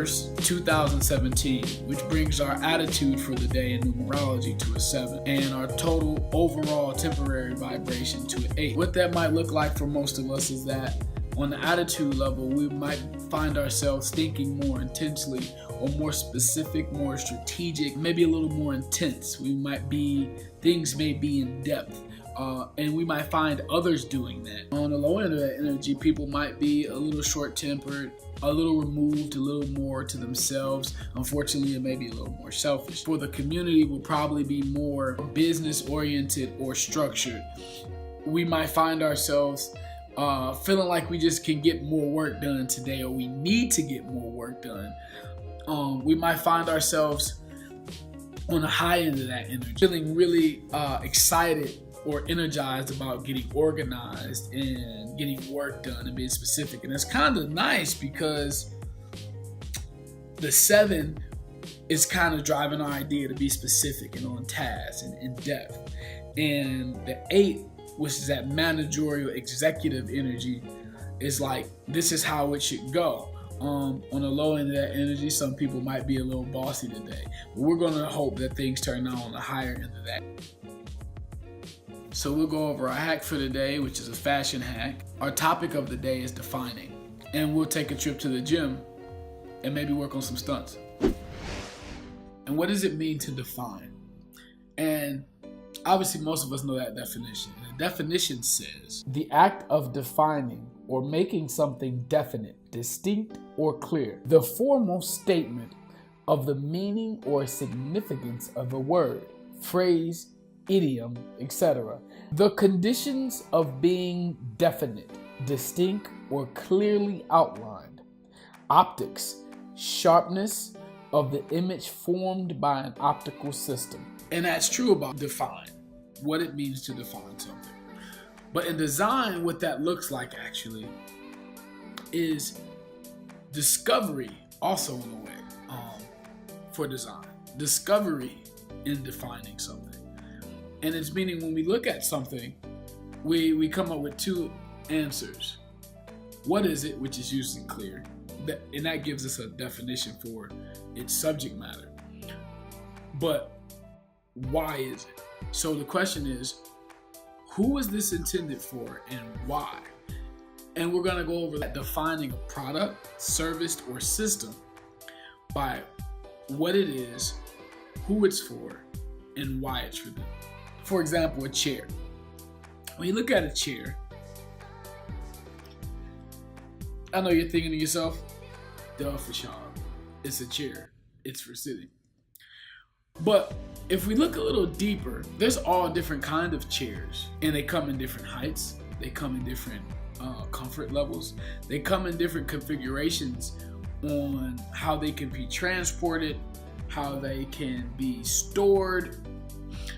1st, 2017, which brings our attitude for the day in numerology to a 7 and our total overall temporary vibration to an 8. What that might look like for most of us is that on the attitude level, we might find ourselves thinking more intensely or more specific, more strategic, maybe a little more intense. Things may be in depth. And we might find others doing that. On the low end of that energy, people might be a little short-tempered, a little removed, a little more to themselves. Unfortunately, it may be a little more selfish. For the community, will probably be more business-oriented or structured. We might find ourselves feeling like we just can get more work done today, or we need to get more work done. We might find ourselves on the high end of that energy, feeling really excited or energized about getting organized and getting work done and being specific. And it's kind of nice because the 7 is kind of driving our idea to be specific and on task and in depth. And the 8, which is that managerial executive energy, is like, this is how it should go. On the low end of that energy, some people might be a little bossy today, but we're going to hope that things turn out on the higher end of that. So we'll go over our hack for the day, which is a fashion hack. Our topic of the day is defining, and we'll take a trip to the gym and maybe work on some stunts. And what does it mean to define? And obviously most of us know that definition. The definition says, the act of defining or making something definite, distinct, or clear. The formal statement of the meaning or significance of a word, phrase, idiom, etc. The conditions of being definite, distinct, or clearly outlined. Optics, sharpness of the image formed by an optical system. And that's true about define, what it means to define something. But in design, what that looks like actually is discovery, also in a way, for design. Discovery in defining something. And it's meaning when we look at something, we come up with 2 answers. What is it, which is usually clear, and that gives us a definition for its subject matter. But why is it? So the question is, who is this intended for and why? And we're going to go over that, defining a product, service, or system by what it is, who it's for, and why it's for them. For example, a chair. When you look at a chair, I know you're thinking to yourself, duh, for sure, it's a chair, it's for sitting. But if we look a little deeper, there's all different kinds of chairs, and they come in different heights, they come in different comfort levels, they come in different configurations on how they can be transported, how they can be stored,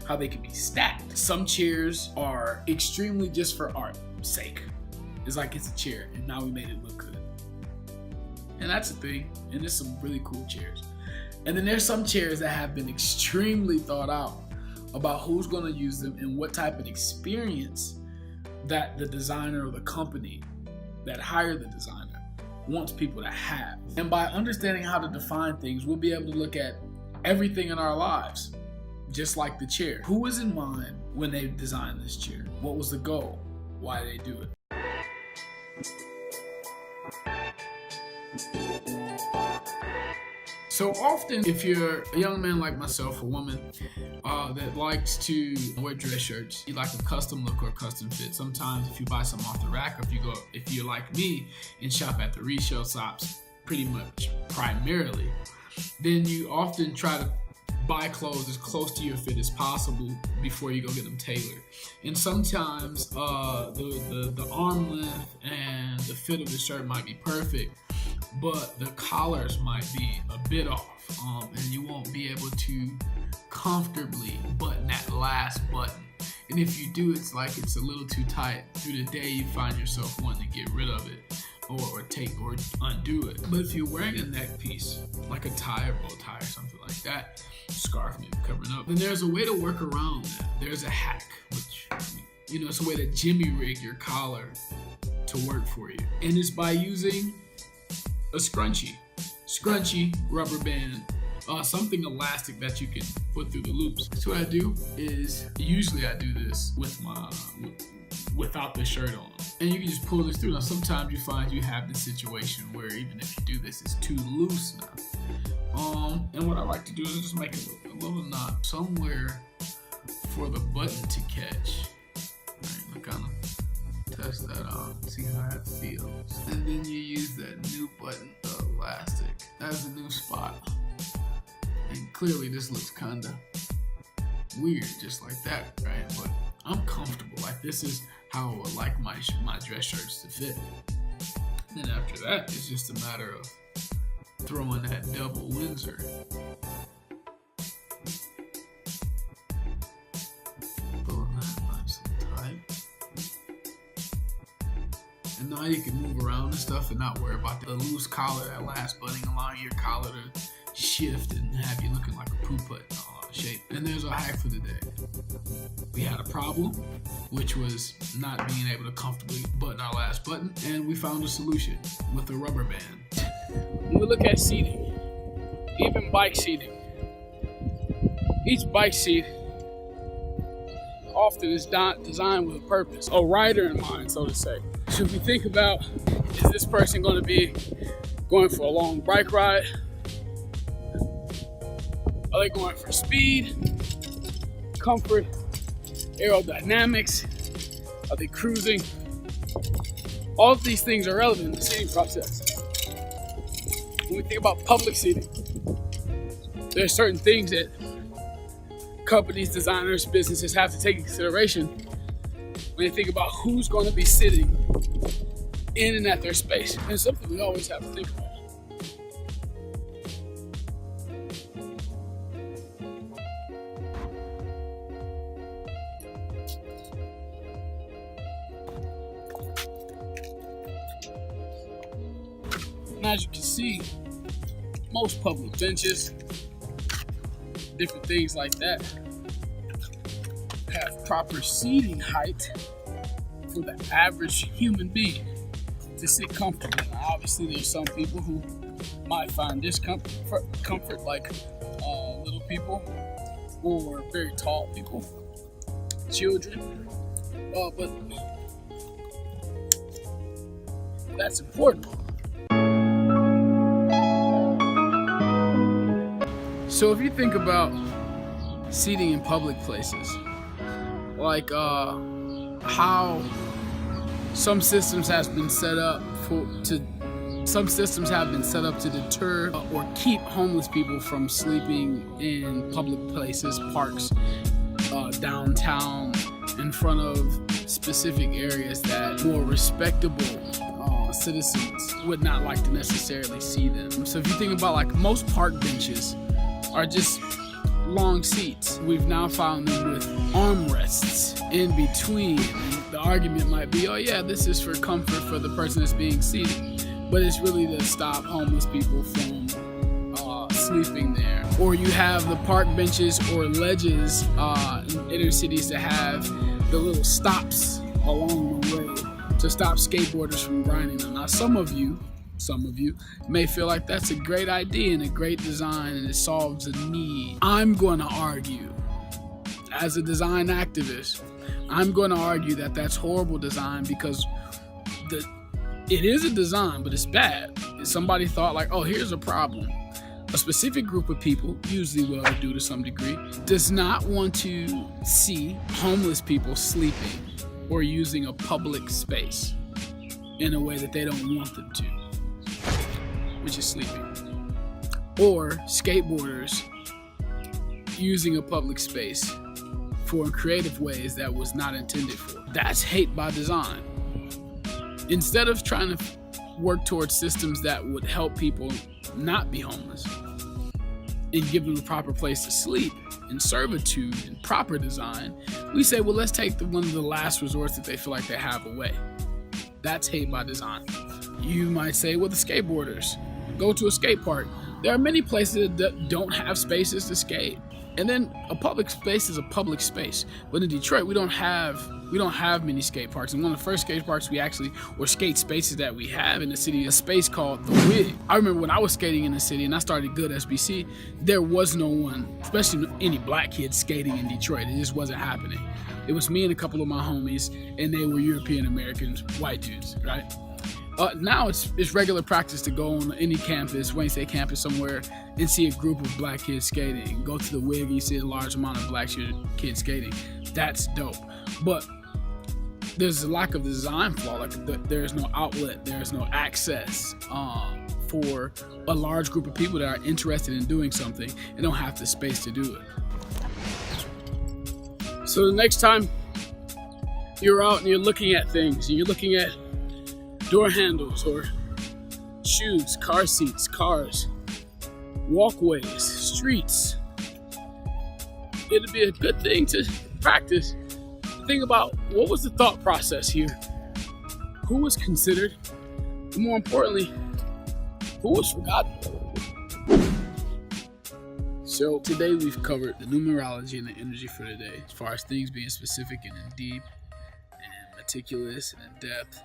how they can be stacked. Some chairs are extremely just for art's sake. It's like it's a chair and now we made it look good. And that's a thing, and there's some really cool chairs. And then there's some chairs that have been extremely thought out about who's gonna use them and what type of experience that the designer or the company that hired the designer wants people to have. And by understanding how to define things, we'll be able to look at everything in our lives. Just like the chair. Who was in mind when they designed this chair? What was the goal? Why did they do it? So often, if you're a young man like myself, a woman that likes to wear dress shirts, you like a custom look or a custom fit. Sometimes if you buy some off the rack, or if you're like me and shop at the resale shops pretty much primarily, then you often try to buy clothes as close to your fit as possible before you go get them tailored. And sometimes the arm length and the fit of the shirt might be perfect, but the collars might be a bit off, and you won't be able to comfortably button that last button. And if you do, it's like it's a little too tight. Through the day, you find yourself wanting to get rid of it or undo it. But if you're wearing a neck piece, like a tie or bow tie or something like that, scarf maybe covering up, then there's a way to work around that. There's a hack, which, it's a way to jimmy rig your collar to work for you. And it's by using a scrunchie. scrunchy rubber band, something elastic that you can put through the loops. So what I do is, usually I do this with without the shirt on. And you can just pull this through. Now sometimes you find you have this situation where even if you do this, it's too loose now. And what I like to do is just make a little knot somewhere for the button to catch. Right, I kind of test that out, see how that feels. And then you use that new button elastic as a new spot. And clearly this looks kinda weird just like that, right? But I'm comfortable. Like, this is how I would like my dress shirts to fit. Then after that, it's just a matter of throwing that double Windsor. Pulling that nice and tight. And now you can move around and stuff and not worry about the loose collar, that last button, allowing your collar to shift and have you looking like a poop putt in all out of shape. And there's our hack for the day. We had a problem, which was not being able to comfortably button our last button, and we found a solution with a rubber band. When we look at seating, even bike seating, each bike seat often is not designed with a purpose, a rider in mind, so to say. So if you think about, is this person going to be going for a long bike ride? Are they going for speed, comfort, aerodynamics? Are they cruising? All of these things are relevant in the seating process. When we think about public seating, there are certain things that companies, designers, businesses have to take into consideration when they think about who's going to be sitting in and at their space. And it's something we always have to think about. And as you can see, most public benches, different things like that, have proper seating height for the average human being to sit comfortably. Now, obviously, there's some people who might find discomfort, like little people or very tall people, children, but that's important. So if you think about seating in public places, like how some systems have been set up to deter or keep homeless people from sleeping in public places, parks, downtown, in front of specific areas that more respectable citizens would not like to necessarily see them. So if you think about, like, most park benches are just long seats. We've now found them with armrests in between. And the argument might be, oh yeah, this is for comfort for the person that's being seated. But it's really to stop homeless people from sleeping there. Or you have the park benches or ledges in inner cities that have the little stops along the way to stop skateboarders from grinding them. Now some of you may feel like that's a great idea and a great design and it solves a need. I'm going to argue, as a design activist, I'm going to argue that that's horrible design, because it is a design, but it's bad. Somebody thought, like, oh, here's a problem. A specific group of people, usually well-to-do to some degree, does not want to see homeless people sleeping or using a public space in a way that they don't want them to, which is sleeping. Or skateboarders using a public space for creative ways that was not intended for. That's hate by design. Instead of trying to work towards systems that would help people not be homeless and give them a proper place to sleep in servitude and proper design, we say, well, let's take one of the last resorts that they feel like they have away. That's hate by design. You might say, well, the skateboarders go to a skate park. There are many places that don't have spaces to skate. And then a public space is a public space. But in Detroit, we don't have many skate parks. And one of the first skate parks or skate spaces that we have in the city, is a space called The Wig. I remember when I was skating in the city and I started good SBC, there was no one, especially any black kids skating in Detroit. It just wasn't happening. It was me and a couple of my homies, and they were European Americans, white dudes, right? Now it's regular practice to go on any campus, Wayne State campus somewhere, and see a group of black kids skating. Go to the Wig and you see a large amount of black kids skating. That's dope. But there's a lack of design flaw. Like there's no outlet, there's no access for a large group of people that are interested in doing something and don't have the space to do it. So the next time you're out and you're looking at things, and you're looking at door handles or shoes, car seats, cars, walkways, streets, it'd be a good thing to practice. Think about what was the thought process here, who was considered, and more importantly, who was forgotten. So today we've covered the numerology and the energy for the day, as far as things being specific and in deep and meticulous and in depth,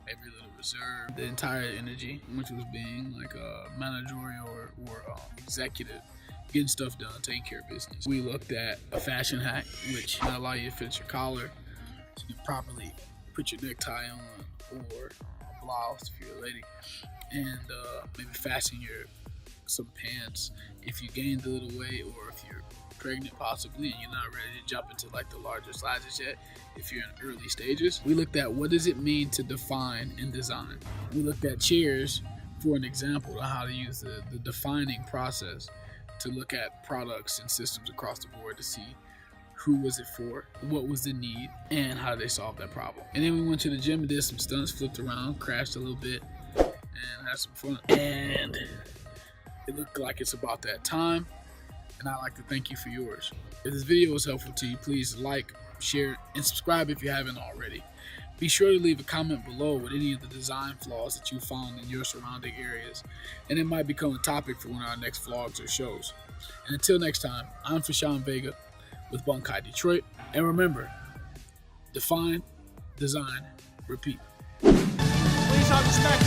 maybe a little reserved. The entire energy, which was being like a managerial or executive, getting stuff done, taking care of business. We looked at a fashion hack, which might allow you to fit your collar, so you can properly put your necktie on, or a blouse if you're a lady, and maybe fasten some pants if you gained a little weight, or if you're pregnant possibly and you're not ready to jump into like the larger sizes yet, if you're in early stages. We looked at what does it mean to define and design. We looked at chairs for an example of how to use the defining process to look at products and systems across the board to see who was it for, what was the need, and how did they solve that problem. And then we went to the gym and did some stunts, flipped around, crashed a little bit, and had some fun. And it looked like it's about that time, and I'd like to thank you for yours. If this video was helpful to you, please like, share, and subscribe if you haven't already. Be sure to leave a comment below with any of the design flaws that you found in your surrounding areas, and it might become a topic for one of our next vlogs or shows. And until next time, I'm Fashawn Vega with Bunkai Detroit, and remember, define, design, repeat. Please have respect.